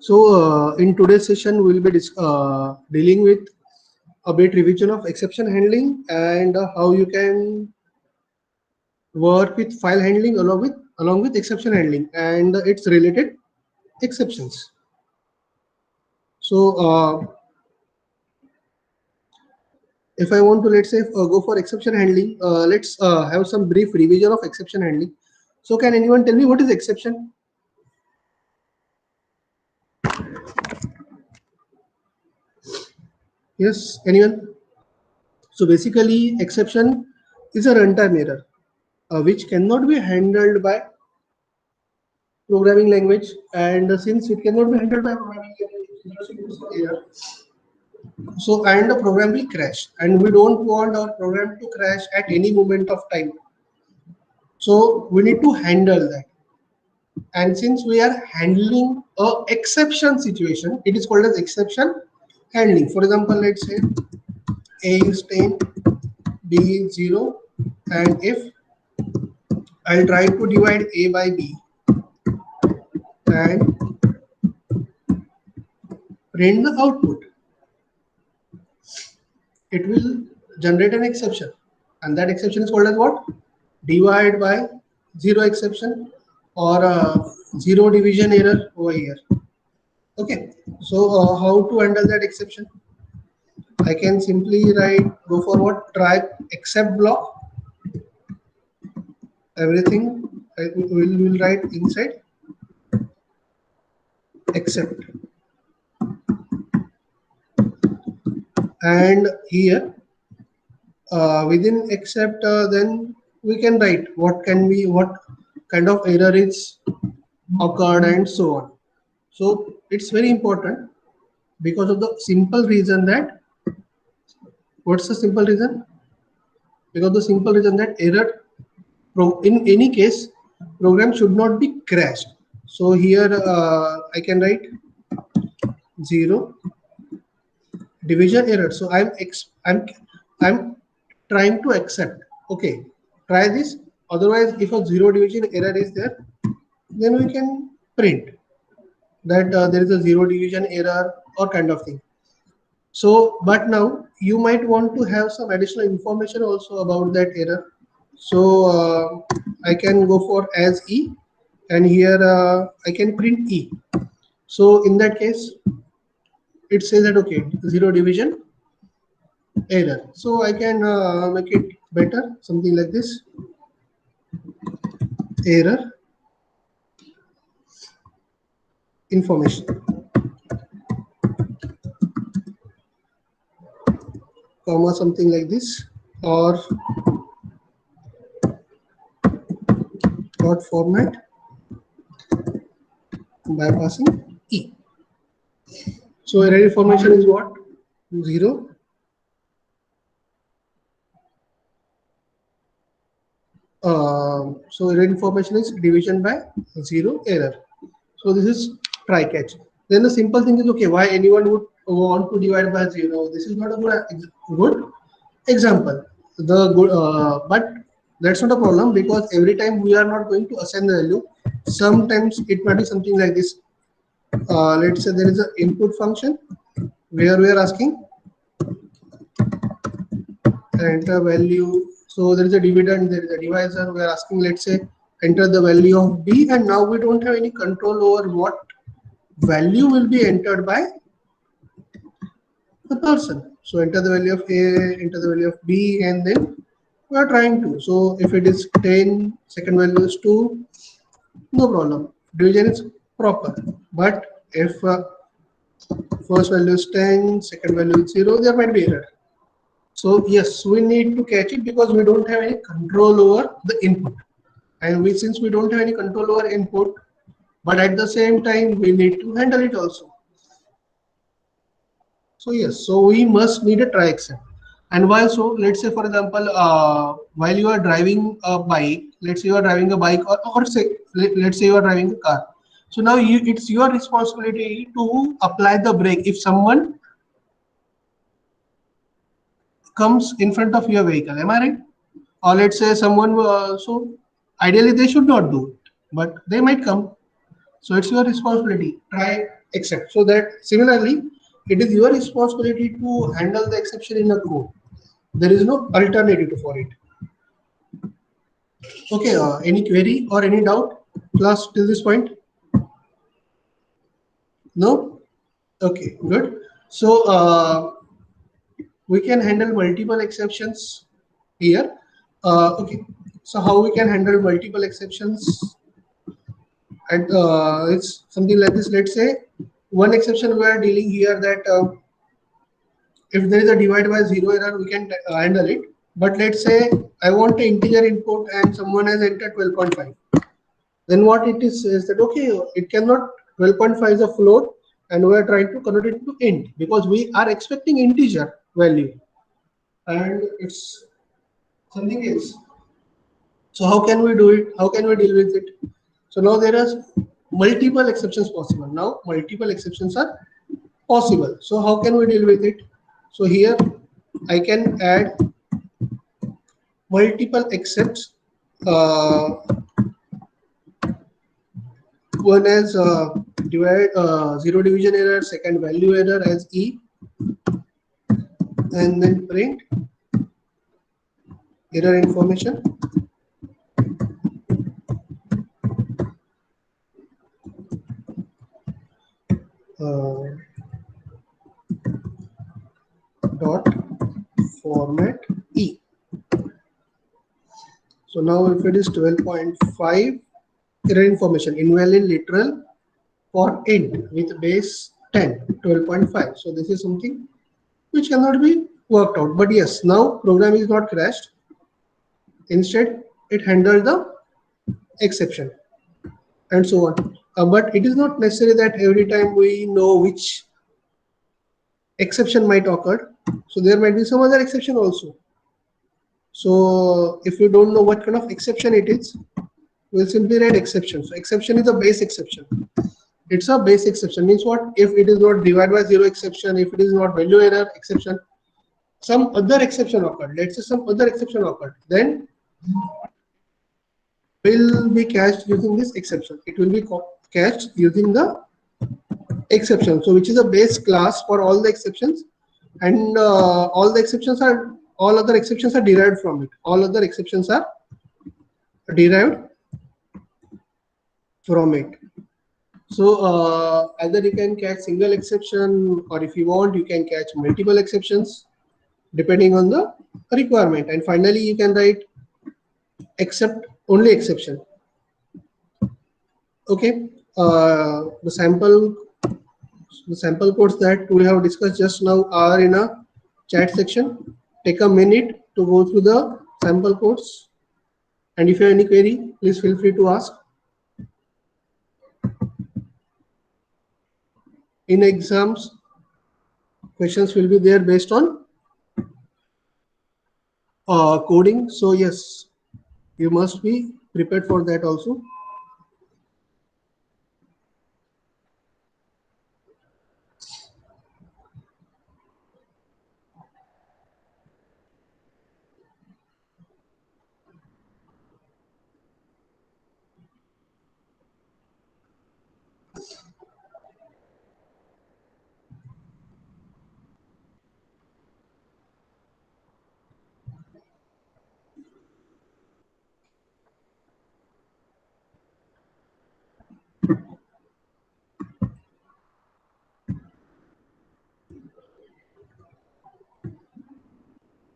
In today's session, we'll be dealing with a bit revision of exception handling and how you can work with file handling along with exception handling and its related exceptions. So, if I want to, let's say, go for exception handling, let's have some brief revision of exception handling. So, can anyone tell me what is exception? Yes, anyone? So basically, exception is a runtime error which cannot be handled by programming language, and since it cannot be handled by programming language, so and the program will crash, and we don't want our program to crash at any moment of time. So we need to handle that, and since we are handling a exception situation, it is called as exception handling. For example, let's say a is 10, b is 0, and if I'll try to divide a by b and print the output, it will generate an exception, and that exception is called as what? Divide by zero exception, or zero division error over here. Okay, so how to handle that exception? I can simply go for what? Try except block. Everything I will write inside except, and here within except, then we can write what kind of error is occurred and so on. So it's very important because of the simple reason that, what's the simple reason? Because the simple reason that error in any case program should not be crashed. So here I can write zero division error. So I'm trying to accept. Okay, try this. Otherwise, if a zero division error is there, then we can print that there is a zero division error or kind of thing. So, but now you might want to have some additional information also about that error. So I can go for as E, and here I can print E. So in that case, it says that okay, zero division error. So I can make it better, something like this: error information, comma, something like this, or dot format bypassing E. So error information is what? Zero. So error information is division by zero error. So this is try catch. Then the simple thing is, okay, why anyone would want to divide by zero? This is not a good example. But that's not a problem, because every time we are not going to assign the value. Sometimes it might be something like this. Let's say there is an input function where we are asking enter value. So there is a dividend, there is a divisor. We are asking, let's say, enter the value of b, and now we don't have any control over what value will be entered by the person. So enter the value of a, enter the value of b, and then we are trying to. So if it is 10, second value is 2, no problem. Division is proper. But if first value is 10, second value is 0, there might be error. So yes, we need to catch it because we don't have any control over the input, and since we don't have any control over input, but at the same time we need to handle it also. So yes, so we must need a try except. And why so? Let's say, for example, while you are driving a bike, let's say you are driving a bike, or say let's say you are driving a car. So now it's your responsibility to apply the brake if someone comes in front of your vehicle. Am I right? Or let's say someone, so ideally they should not do it, but they might come. So it's your responsibility. Try except. So that similarly, it is your responsibility to handle the exception in a code. There is no alternative for it. Okay, any query or any doubt, class, till this point? No? Okay, good. So we can handle multiple exceptions here. Okay, so how we can handle multiple exceptions? And it's something like this. Let's say one exception we are dealing here, that if there is a divide by zero error, we can handle it. But let's say I want an integer input and someone has entered 12.5. Then what it is that, okay, it cannot, 12.5 is a float and we are trying to convert it to int because we are expecting integer value and it's something else. So how can we do it? How can we deal with it? So now there are multiple exceptions possible. Now multiple exceptions are possible. So how can we deal with it? So here I can add multiple excepts. Uh, One as zero division error, second value error as E, and then print error information. Uh, Dot format E. So now if it is 12.5, error information invalid literal for int with base 10, 12.5. So this is something which cannot be worked out. But yes, now program is not crashed. Instead, it handled the exception and so on. But it is not necessary that every time we know which exception might occur. So there might be some other exception also. So if you don't know what kind of exception it is, we'll simply write exception. So exception is a base exception. It's a base exception. Means what? If it is not divide by zero exception, if it is not value error exception, some other exception occurred. Let's say some other exception occurred. Then will be cached using this exception. It will be cached using the exception. So which is a base class for all the exceptions, and all other exceptions are derived from it. All other exceptions are derived from it. So either you can catch single exception, or if you want, you can catch multiple exceptions depending on the requirement. And finally, you can write except only exception. Okay, the sample codes that we have discussed just now are in a chat section. Take a minute to go through the sample codes, and if you have any query, please feel free to ask. In exams, questions will be there based on coding. So yes, you must be prepared for that also.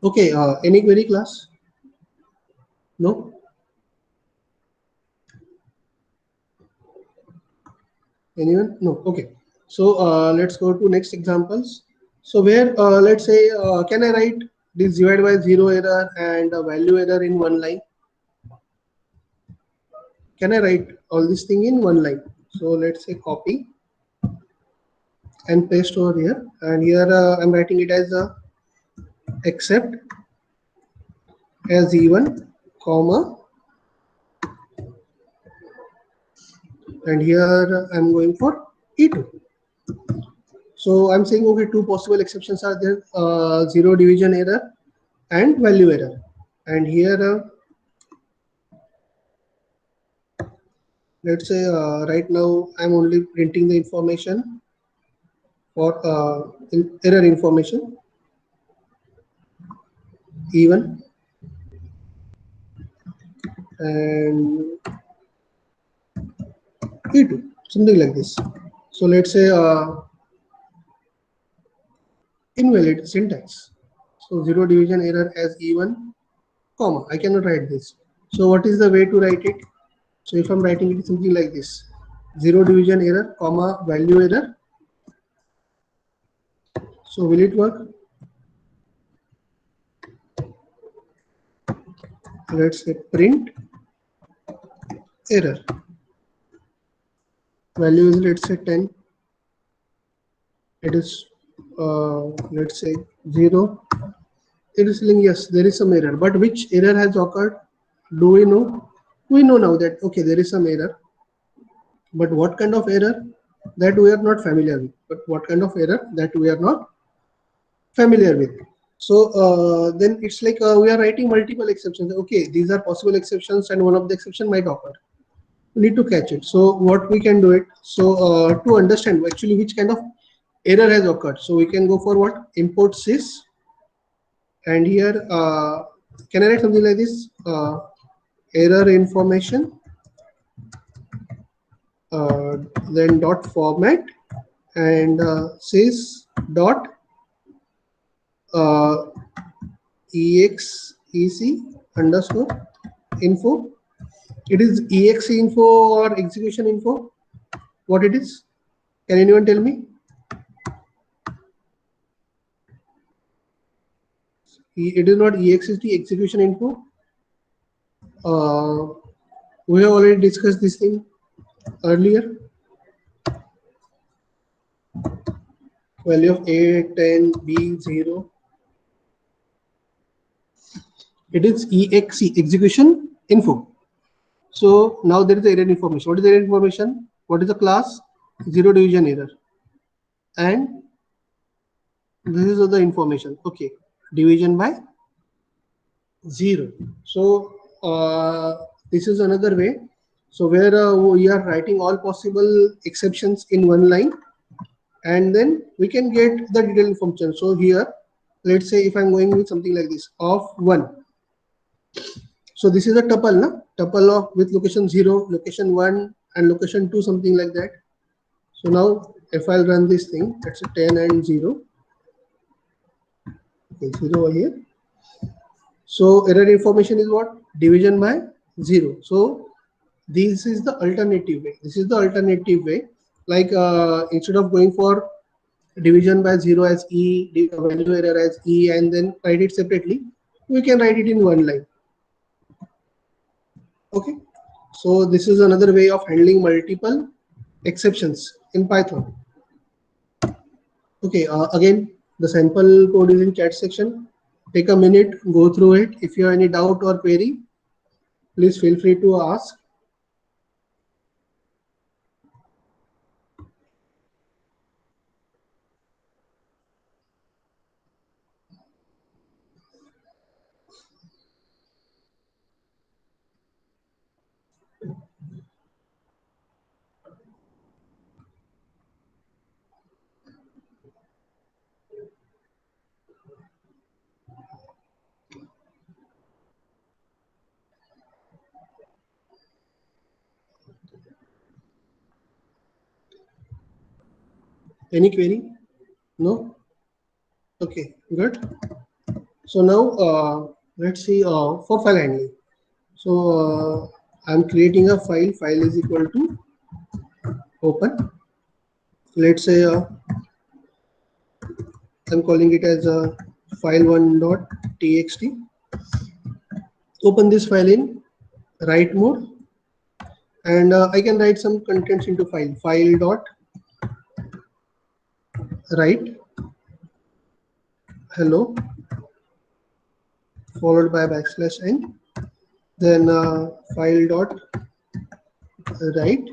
Okay, any query, class? No? Anyone? No. Okay. So let's go to next examples. So where let's say, can I write this divide by zero error and value error in one line? Can I write all this thing in one line? So let's say copy and paste over here, and here I'm writing it as a except as E1, comma, and here I'm going for E2. So I'm saying, okay, two possible exceptions are there: zero division error and value error. And here, let's say right now I'm only printing the information. for error information, E1 and E2, something like this. So let's say invalid syntax. So zero division error as E1, comma. I cannot write this. So what is the way to write it? So if I'm writing it something like this, zero division error, comma, value error. So will it work? Let's say print error. Value is let's say 10. It is let's say 0. It is saying yes, there is some error. But which error has occurred? Do we know? We know now that okay, there is some error. But what kind of error? That we are not familiar with. But what kind of error? That we are not familiar with. So then it's like we are writing multiple exceptions. Okay, these are possible exceptions, and one of the exception might occur. We need to catch it. So what we can do it. So to understand actually which kind of error has occurred. So we can go for what? Import sys, and here can I write something like this? Error information, then dot format, and sys dot uh, exec underscore info. It is exe info or execution info? What it is? Can anyone tell me? It is not exe execution info. We have already discussed this thing earlier. Value of A, 10, B, 0. It is exe execution info. So now there is the error information. What is the error information? What is the class? Zero division error. And this is the information. Okay, division by 0. So this is another way. So where we are writing all possible exceptions in one line, and then we can get the detailed function. So here, let's say if I'm going with something like this of 1. So this is a tuple, na? Tuple of with location 0, location 1, and location 2, something like that. So now if I'll run this thing, that's a 10 and 0. Okay, 0 over here. So error information is what? Division by 0. So this is the alternative way. This is the alternative way. Like instead of going for division by 0 as E, value error as E, and then write it separately, we can write it in one line. Okay. So this is another way of handling multiple exceptions in Python. Okay. Again, the sample code is in chat section. Take a minute, go through it. If you have any doubt or query, please feel free to ask. Any query? No? Okay, good. So now let's see for file handling. So I'm creating a file. File is equal to open. Let's say I'm calling it as a file1.txt. Open this file in write mode, and I can write some contents into file. File dot write hello followed by backslash n. Then file dot write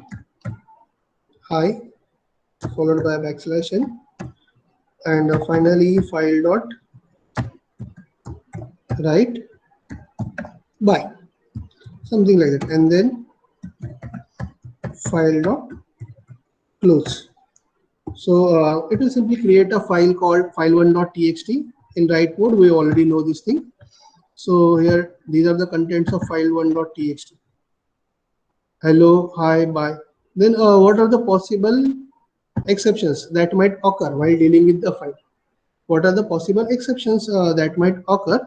hi followed by backslash n, and finally file dot write by, something like that, and then file dot close. So it will simply create a file called file1.txt. In write mode, we already know this thing. So here, these are the contents of file1.txt. Hello, hi, bye. Then what are the possible exceptions that might occur while dealing with the file? What are the possible exceptions that might occur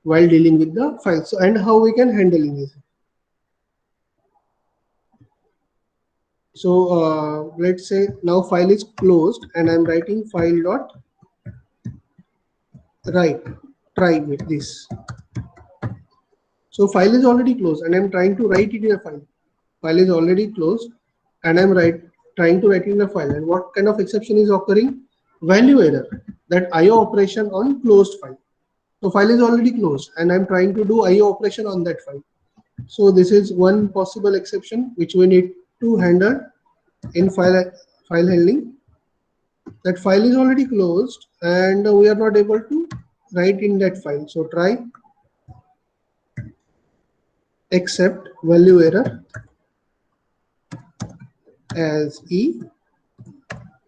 while dealing with the file? So, and how we can handle this? So let's say now file is closed and I'm writing file dot write. Try with this. So file is already closed and I'm trying to write it in a file. File is already closed and I'm trying to write it in a file. And what kind of exception is occurring? Value error, that IO operation on closed file. So file is already closed and I'm trying to do IO operation on that file. So this is one possible exception which we need to handle in file handling. That file is already closed and we are not able to write in that file. So try except value error as E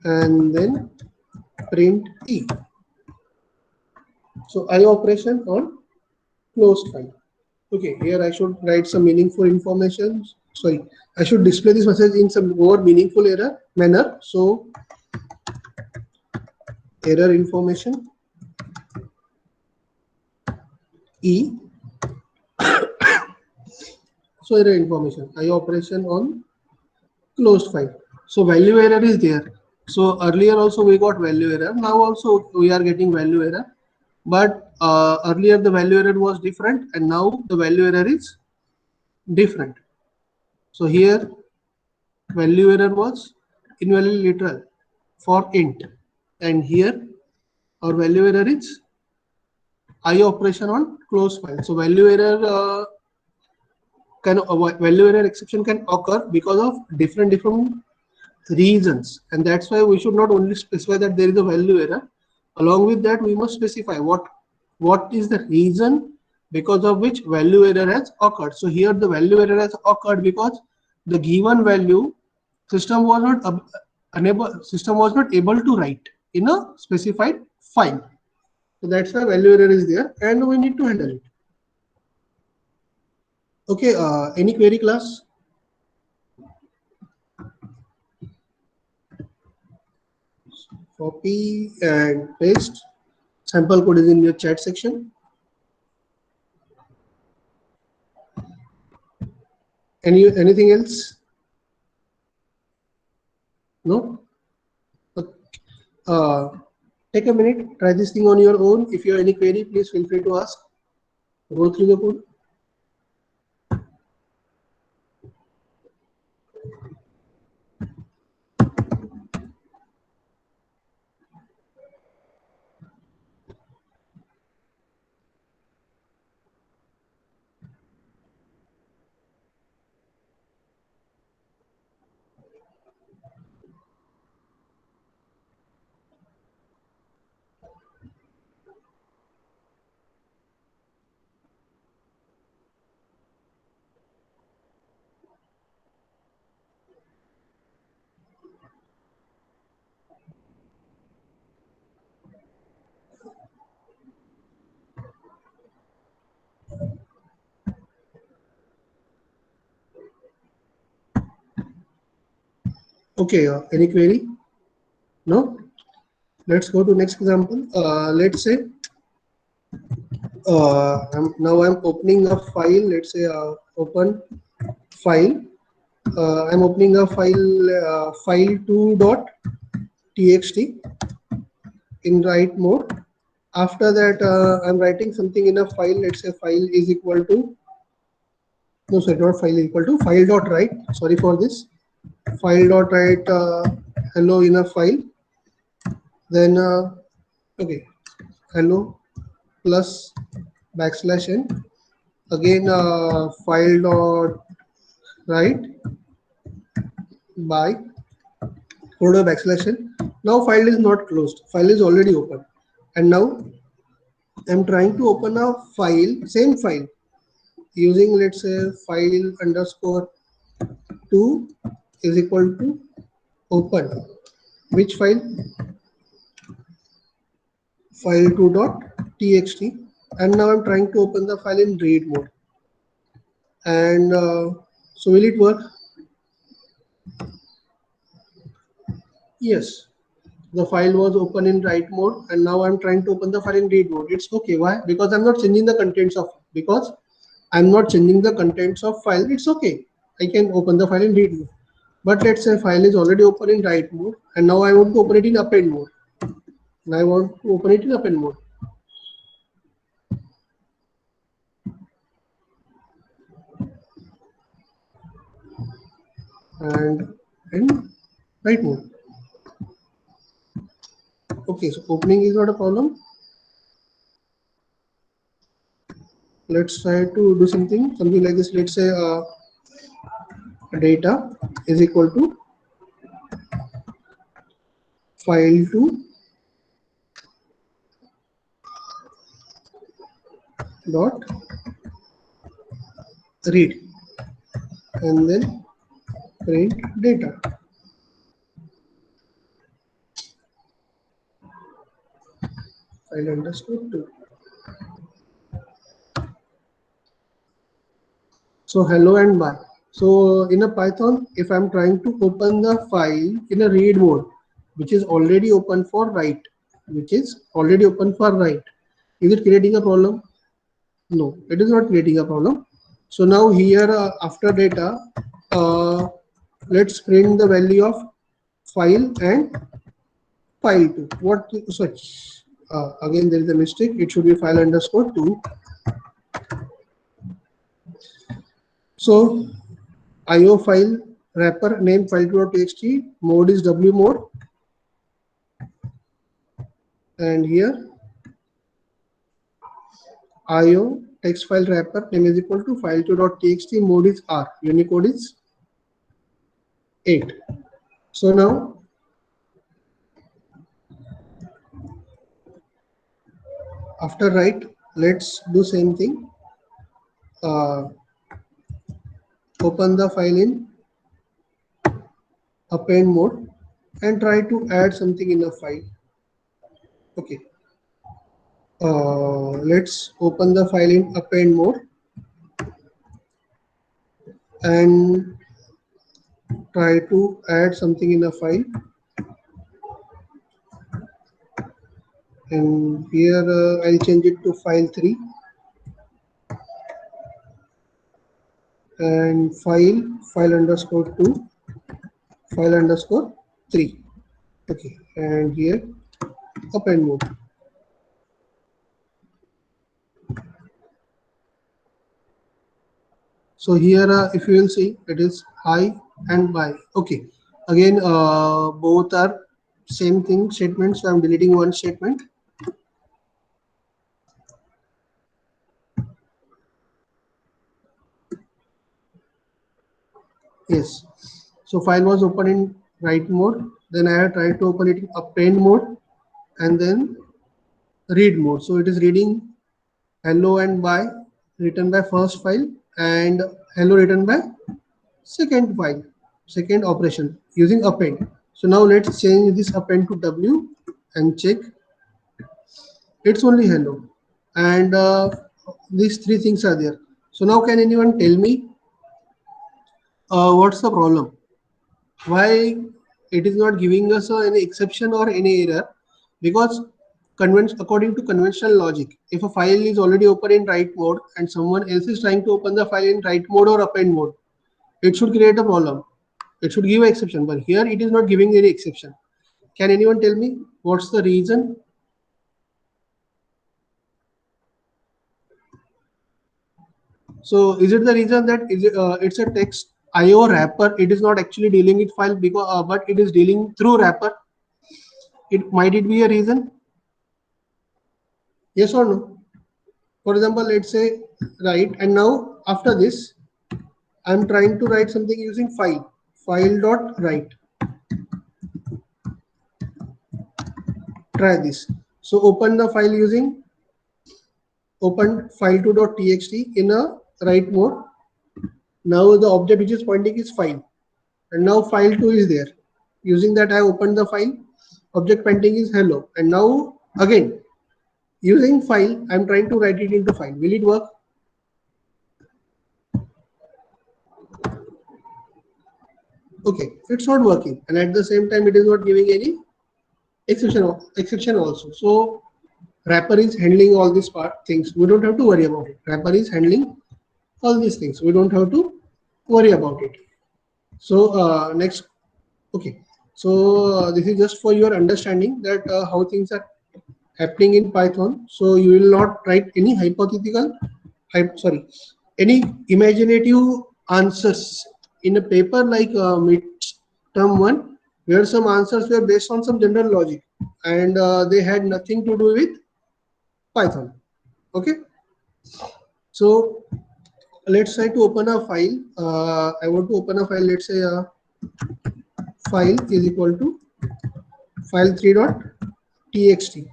and then print E. So I operation on closed file. Okay, here I should write some meaningful information. Sorry, I should display this message in some more meaningful manner. So error information E. So error information I operation on closed file. So value error is there. So earlier also we got value error. Now also we are getting value error. But earlier the value error was different and now the value error is different. So here value error was invalid literal for int, and here our value error is I operation on close file. So value error value error exception can occur because of different reasons, and that's why we should not only specify that there is a value error. Along with that, we must specify what is the reason because of which value error has occurred. So here the value error has occurred because the given value system was not able to write in a specified file. So that's why value error is there and we need to handle it. Okay, any query, class? Copy and paste. Sample code is in your chat section. Anything else? No? Okay. Take a minute, try this thing on your own. If you have any query, please feel free to ask. Go through the code. Okay, any query? No? Let's go to next example. Let's say now I'm opening a file. Let's say open file. I'm opening a file file2.txt in write mode. After that, I'm writing something in a file. Let's say file is equal to, no, sorry, not file is equal to file dot write. Sorry for this. File dot write hello in a file. Then okay, hello plus backslash n. Again file dot write by folder backslash n. Now file is not closed. File is already open, and now I'm trying to open a file, same file, using let's say file underscore 2 is equal to open. which file? File2.txt, and now I'm trying to open the file in read mode. And so will it work? Yes, the file was open in write mode, and now I'm trying to open the file in read mode. It's okay. Why? Because I'm not changing the contents of file. It's okay. I can open the file in read mode. But let's say file is already open in write mode, and now I want to open it in append mode. And I want to open it in append mode. And in write mode. Okay, so opening is not a problem. Let's try to do something like this. Let's say data is equal to file2 dot read, and then print data. File underscore 2. So hello and bye. So in a Python, if I'm trying to open the file in a read mode, which is already open for write, is it creating a problem? No, it is not creating a problem. So now here after data, let's print the value of file and file2. What? Sorry. Again, there is a mistake. It should be file underscore 2. So IO file wrapper name file2.txt, mode is W mode, and here IO text file wrapper name is equal to file2.txt, mode is R, Unicode is 8. So now after write, let's do same thing. Open the file in append mode and try to add something in a file. Okay. Let's open the file in append mode and try to add something in a file. And here I'll change it to file3 and file underscore 2, file underscore 3. Okay, and here append mode. So here if you will see, it is hi and bye. Okay, again both are same thing statements, so I'm deleting one statement. Yes, so file was open in write mode, then I have tried to open it in append mode and then read mode. So it is reading hello and bye written by first file and hello written by second file, second operation using append. So now let's change this append to W and check. It's only hello, and these three things are there. So now can anyone tell me what's the problem? Why it is not giving us any exception or any error? Because according to conventional logic, if a file is already open in write mode and someone else is trying to open the file in write mode or append mode, it should create a problem. It should give an exception, but here it is not giving any exception. Can anyone tell me what's the reason? So is it the reason that it's a text IO wrapper? It is not actually dealing with file because, but it is dealing through wrapper. Might it be a reason? Yes or no? For example, let's say write, and now after this, I'm trying to write something using file dot write. Try this. So open the file using open file2.txt in a write mode. Now the object which is pointing is file, and now file2 is there. Using that, I opened the file. Object painting is hello. And now again, using file, I'm trying to write it into file. Will it work? Okay, it's not working. And at the same time, it is not giving any exception also. So wrapper is handling all these things. We don't have to worry about it. Wrapper is handling all these things. We don't have to worry about it. So next, okay. So this is just for your understanding that how things are happening in Python. So you will not write any hypothetical, any imaginative answers in a paper like midterm one, where some answers were based on some general logic and they had nothing to do with Python. Okay. So let's try to open a file. I want to open a file. Let's say file is equal to file3.txt.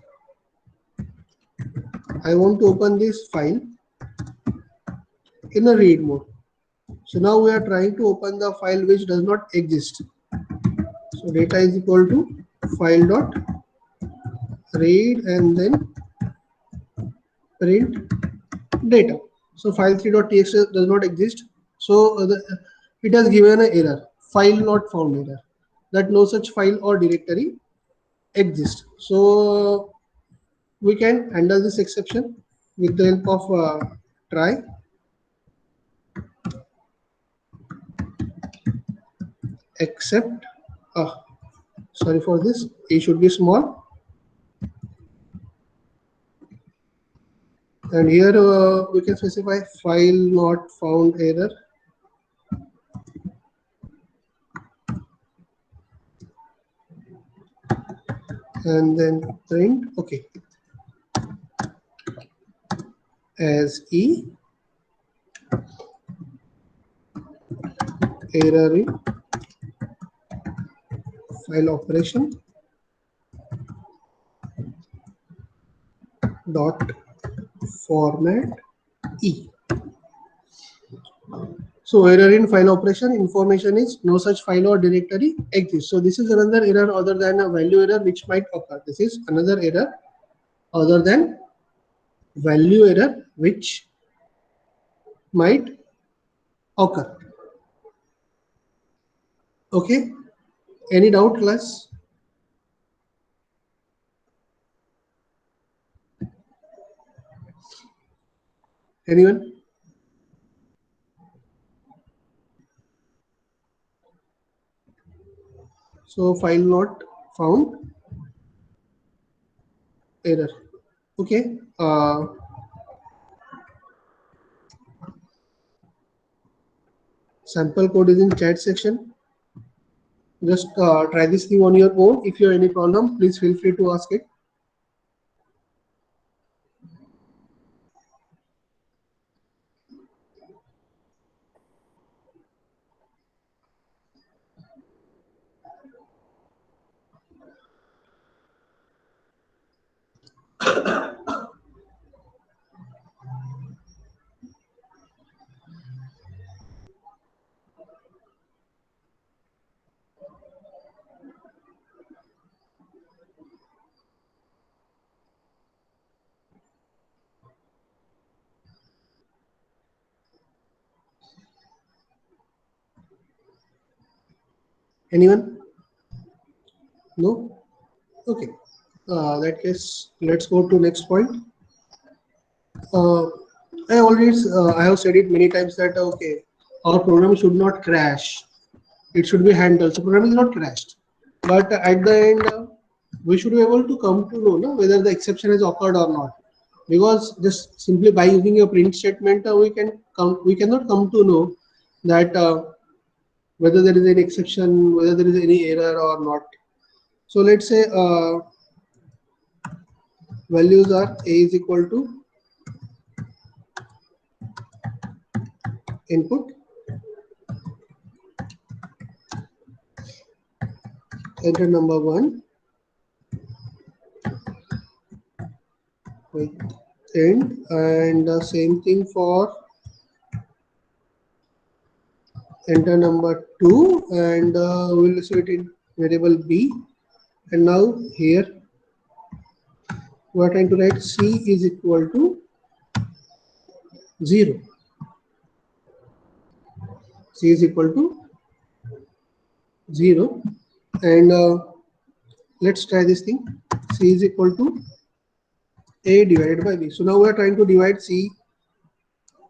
I want to open this file in a read mode. So now we are trying to open the file which does not exist. So data is equal to file dot read and then print data. So file3.txt does not exist. So it has given an error, file not found error, that no such file or directory exists. So we can handle this exception with the help of try except sorry for this, a should be small, and here we can specify file not found error, and then print okay as e error in file operation dot format e. So error in file operation information is no such file or directory exists. So this is another error other than a value error which might occur. This is another error other than value error which might occur. Okay, any doubt, class? Anyone? So file not found error. Okay. Sample code is in chat section. Just try this thing on your own. If you have any problem, please feel free to ask it. Anyone? No? Okay. That case, let's go to next point. Uh, I have said it many times that okay, our program should not crash. It should be handled. So program is not crashed, but at the end, we should be able to come to know no, whether the exception has occurred or not. Because just simply by using a print statement, we cannot come to know that whether there is any exception, whether there is any error or not. So let's say values are a is equal to input, enter number 1 with end, and same thing for enter number 2, and we'll receive it in variable b, and now here we are trying to write c is equal to 0. C is equal to 0, and let's try this thing. C is equal to a divided by b. So now we are trying to divide c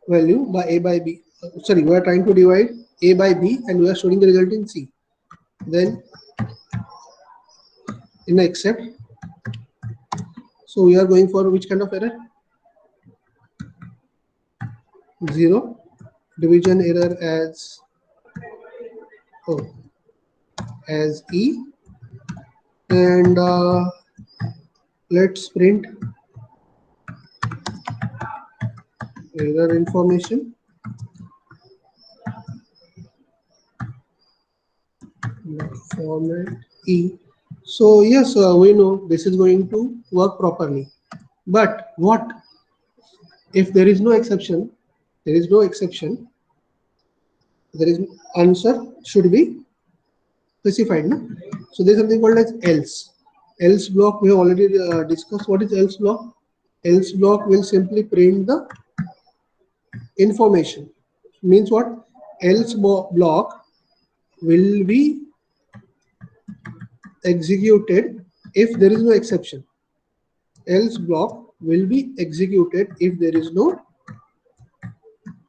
value by a by b. Sorry, we are trying to divide a by b, and we are storing the result in c. Then in accept, so we are going for which kind of error? 0. Division error as as e, and let's print error information format e. So yes, we know this is going to work properly, but what if there is no exception? There is no exception. There is answer should be specified, no? So there is something called as else. Else block we have already discussed. What is else block? Else block will simply print the information. Means what? Else block will be executed if there is no exception. Else block will be executed if there is no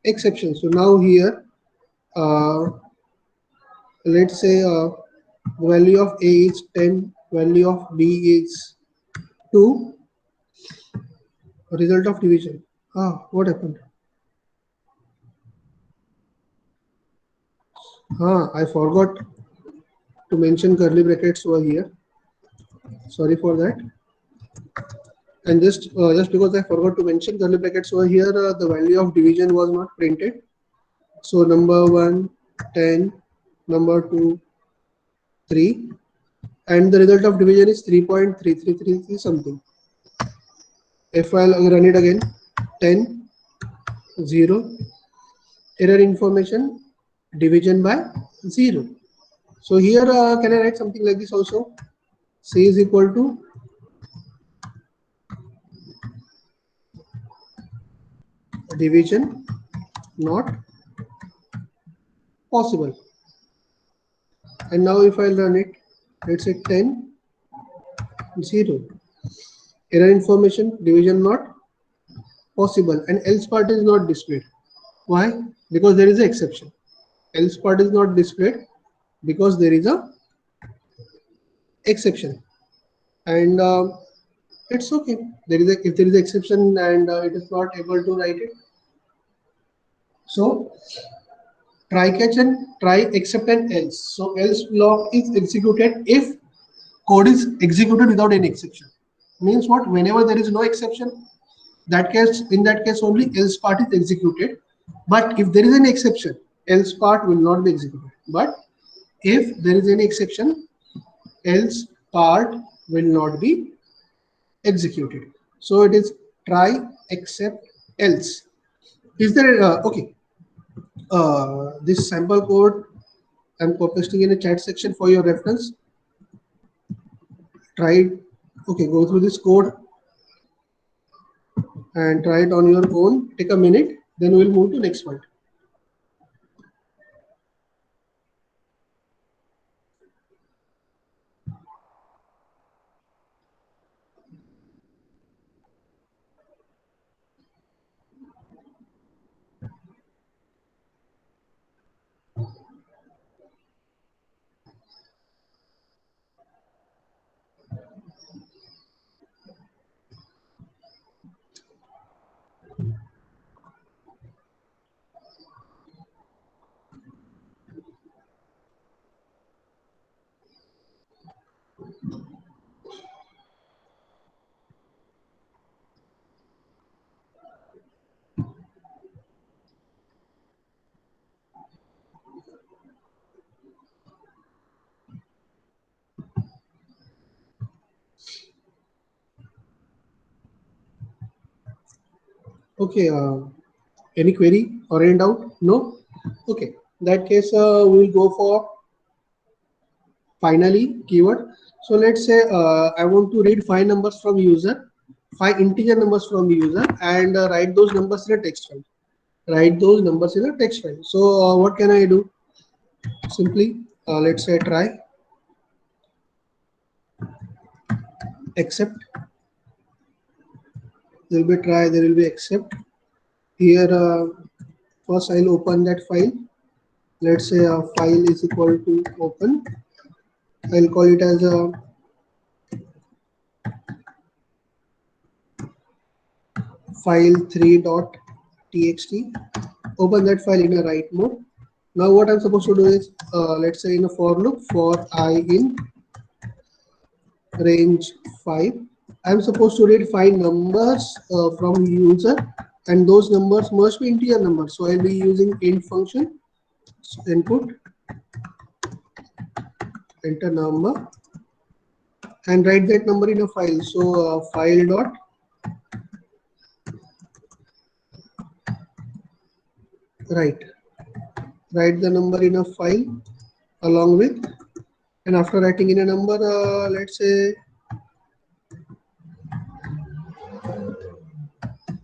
exception. So now here, let's say value of a is 10, value of b is 2, result of division. What happened? I forgot to mention curly brackets over here. Sorry for that. And just because I forgot to mention curly brackets over here, the value of division was not printed. So number 1, 10, number 2, 3, and the result of division is 3.3333 something. If I'll run it again, 10, 0, error information, division by 0. So here can I write something like this also? C is equal to division not possible. And now if I run it, let's say 10, 0, error information, division not possible, and else part is not displayed. Why? Because there is an exception. Else part is not displayed because there is a exception, and it's okay. If there is exception and it is not able to write it. So try catch and try except and else. So else block is executed if code is executed without any exception. Means what? Whenever there is no exception, in that case only else part is executed. But if there is an exception, else part will not be executed. But if there is any exception, else part will not be executed. So it is try except else. Is there okay? This sample code I'm posting in a chat section for your reference. Try it. Okay, go through this code and try it on your own. Take a minute, then we'll move to next one. Okay, any query or any doubt? No? Okay, in that case we'll go for finally keyword. So let's say I want to read 5 numbers from user, 5 integer numbers from the user, and write those numbers in a text file. Write those numbers in a text file. So what can I do? Simply let's say try except. There will be try, there will be except. Here first I'll open that file. Let's say a file is equal to open. I'll call it as a file3.txt. Open that file in a write mode. Now what I'm supposed to do is let's say in a for loop for I in range 5. I'm supposed to read 5 numbers from user, and those numbers must be integer numbers. So I'll be using int function. So input, enter number, and write that number in a file. So file dot write the number in a file along with, and after writing in a number, let's say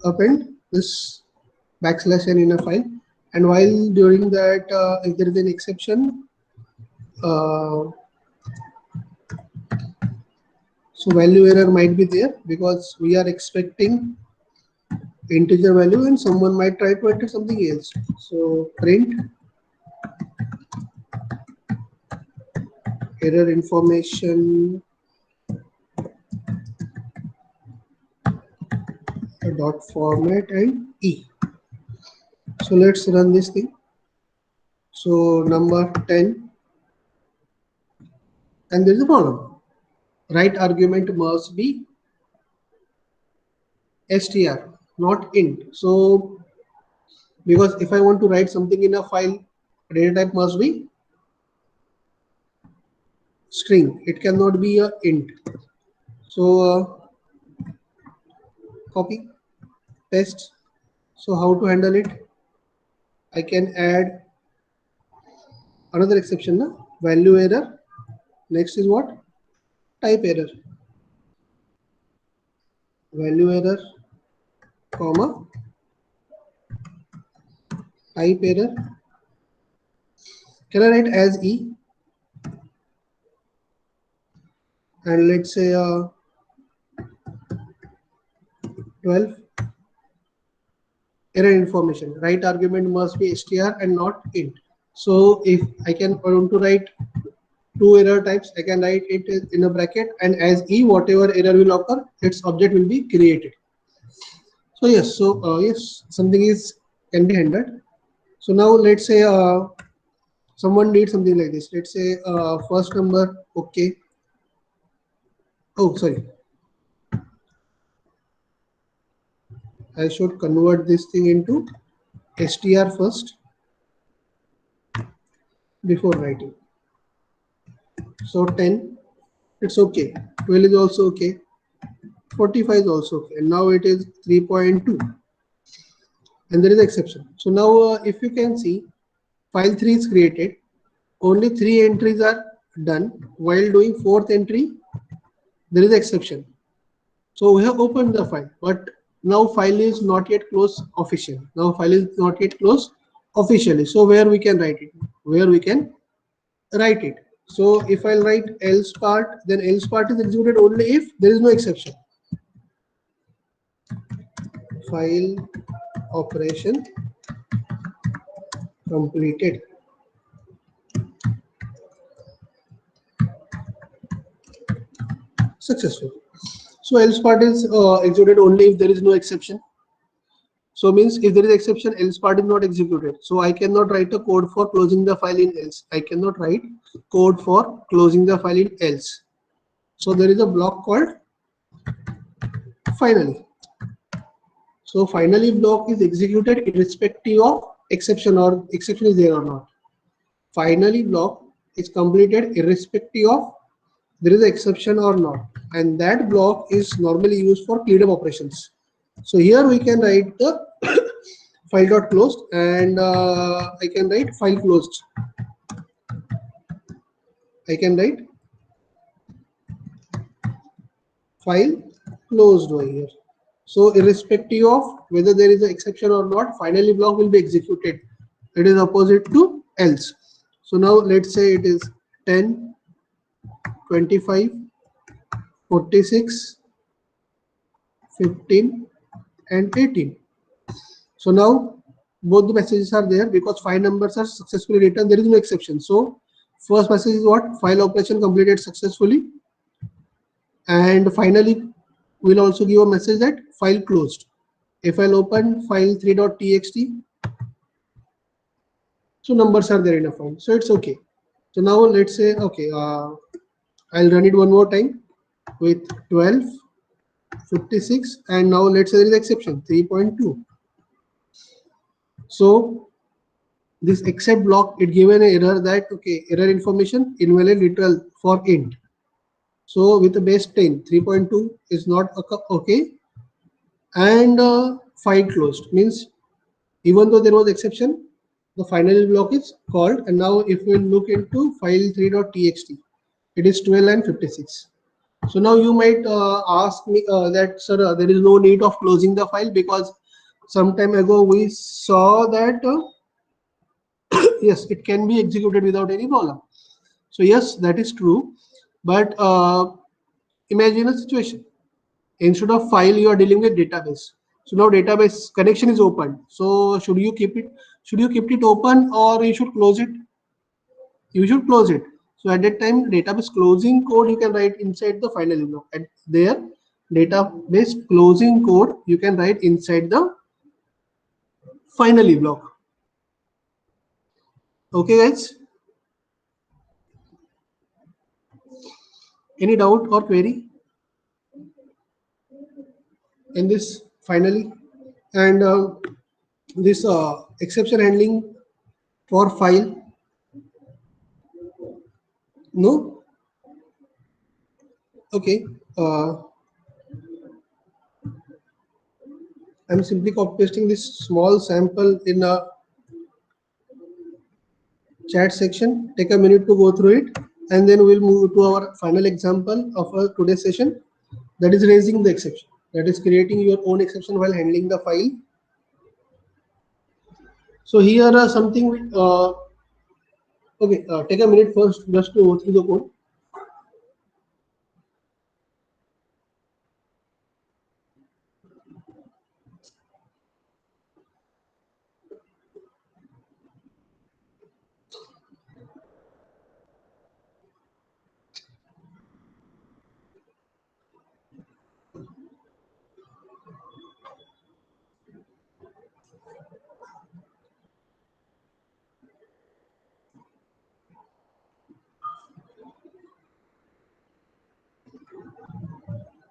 append this backslash n in a file. And while during that, if there is an exception, so value error might be there because we are expecting integer value and someone might try to enter something else. So print error information dot format and e. So let's run this thing. So number 10, and there is a problem. Right argument must be str, not int. So because if I want to write something in a file, data type must be string. It cannot be a int. So copy, paste. So how to handle it? I can add another exception, na? Value error. Next is what? Type error. Value error, comma, type error. Can I write as E? And let's say 12. Error information. Right argument must be str and not int. So if I want to write 2 error types, I can write it in a bracket, and as E, whatever error will occur, its object will be created. So yes, yes, something is can be handled. So now let's say someone did something like this. Let's say first number, okay. Oh, sorry. I should convert this thing into str first before writing. So 10, it's okay. 12 is also okay. 45 is also okay. And now it is 3.2. And there is exception. So now if you can see, file 3 is created. Only 3 entries are done. While doing 4th entry, there is exception. So we have opened the file, but now file is not yet closed officially. Now file is not yet closed officially. So where we can write it? Where we can write it? So if I write else part, then else part is executed only if there is no exception. File operation completed. Successful. So else part is executed only if there is no exception. So means if there is exception, else part is not executed. So I cannot write a code for closing the file in else. I cannot write code for closing the file in else. So there is a block called finally. So finally block is executed irrespective of exception or exception is there or not. Finally block is completed irrespective of there is an exception or not, and that block is normally used for cleanup operations. So here we can write the file dot closed, and I can write file closed, I can write file closed over here. So irrespective of whether there is an exception or not, finally block will be executed. It is opposite to else. So now let's say it is 10, 25, 46, 15 and 18. So now both the messages are there because 5 numbers are successfully written. There is no exception. So first message is what? File operation completed successfully. And finally, we'll also give a message that file closed. If I'll open file 3.txt, so numbers are there in a file. So it's okay. So now let's say, okay, I'll run it one more time with 12, 56, and now let's say there is exception 3.2. So this except block, it given an error that, okay, error information invalid literal for int. So with the base 10, 3.2 is not okay, and file closed means even though there was exception, the final block is called. And now if we look into file 3.txt, it is 12 and 56. So now you might ask me that, sir, there is no need of closing the file because some time ago we saw that yes, it can be executed without any problem. So yes, that is true. But imagine a situation. Instead of file, you are dealing with database. So now database connection is open. So should you keep it? Should you keep it open or you should close it? You should close it. So at that time, database closing code you can write inside the final block. And there, database closing code you can write inside the finally block. Okay, guys. Any doubt or query in this finally? And this exception handling for file, no? Okay. I'm simply copy pasting this small sample in a chat section. Take a minute to go through it, and then we'll move to our final example of our today's session. That is raising the exception. That is creating your own exception while handling the file. So here are something. Okay, take a minute first just to go through the code.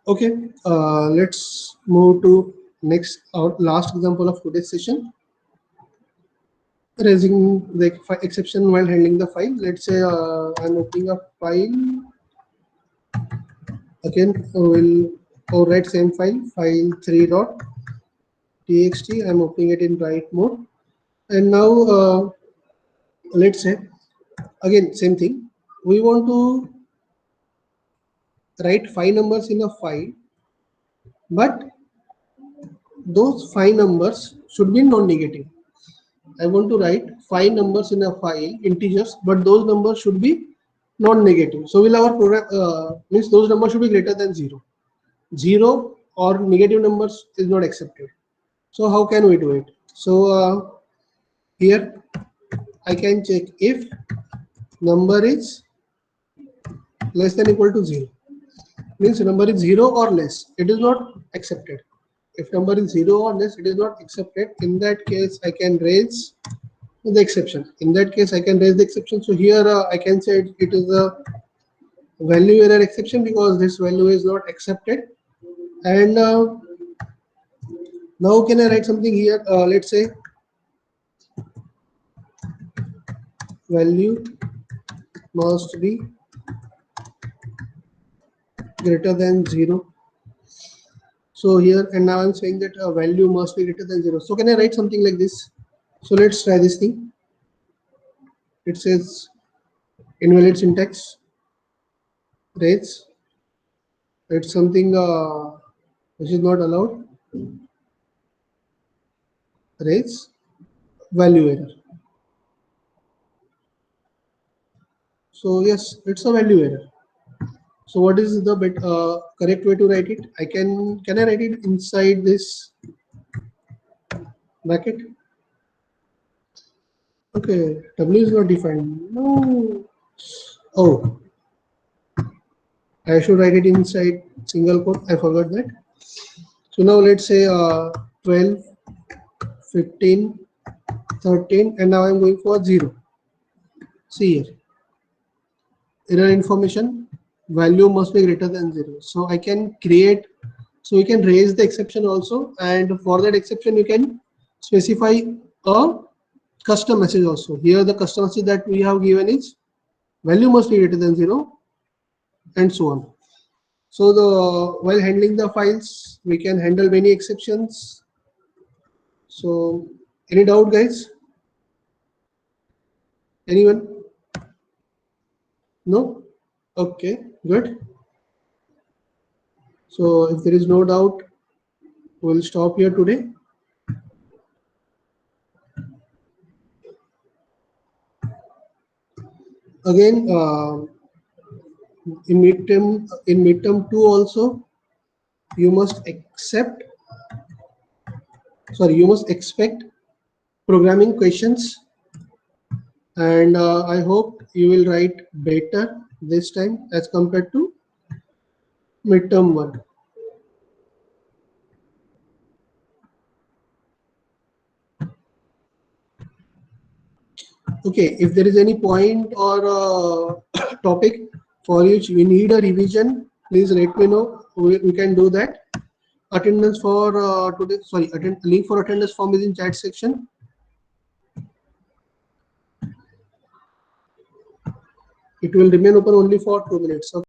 Okay, let's move to next our last example of today's session. Raising the exception while handling the file. Let's say I'm opening a file. Again, we'll overwrite same file 3.txt. I'm opening it in write mode. And now let's say again same thing. We want to write 5 numbers in a file, but those 5 numbers should be non-negative. I want to write 5 numbers in a file, integers, but those numbers should be non-negative. So will our program means those numbers should be greater than 0. 0 or negative numbers is not accepted. So how can we do it? So here I can check if number is less than equal to 0. Means number is 0 or less, it is not accepted. If number is 0 or less, it is not accepted. In that case, I can raise the exception. In that case, I can raise the exception. So here I can say it is a value error exception because this value is not accepted. And now can I write something here? Let's say value must be greater than 0. So here and now I'm saying that a value must be greater than 0. So can I write something like this? So let's try this thing. It says invalid syntax. rates. It's something which is not allowed. Rates value error. So yes, it's a value error. So what is the correct way to write it? Can I write it inside this bracket? Okay, W is not defined. No. Oh, I should write it inside single quote. I forgot that. So now let's say 12, 15, 13, and now I'm going for 0. See here, error information value must be greater than 0. So I can create, so we can raise the exception also, and for that exception you can specify a custom message also. Here the custom message that we have given is value must be greater than 0 and so on. So while handling the files, we can handle many exceptions. So any doubt, guys? Anyone? No? Okay, good. So if there is no doubt, we'll stop here today. Again, in midterm 2 also, you must you must expect programming questions, and I hope you will write better this time as compared to midterm 1. Okay, if there is any point or topic for which we need a revision, please let me know. We can do that. Attendance for today, sorry, link for attendance form is in chat section. It will remain open only for 2 minutes. Okay.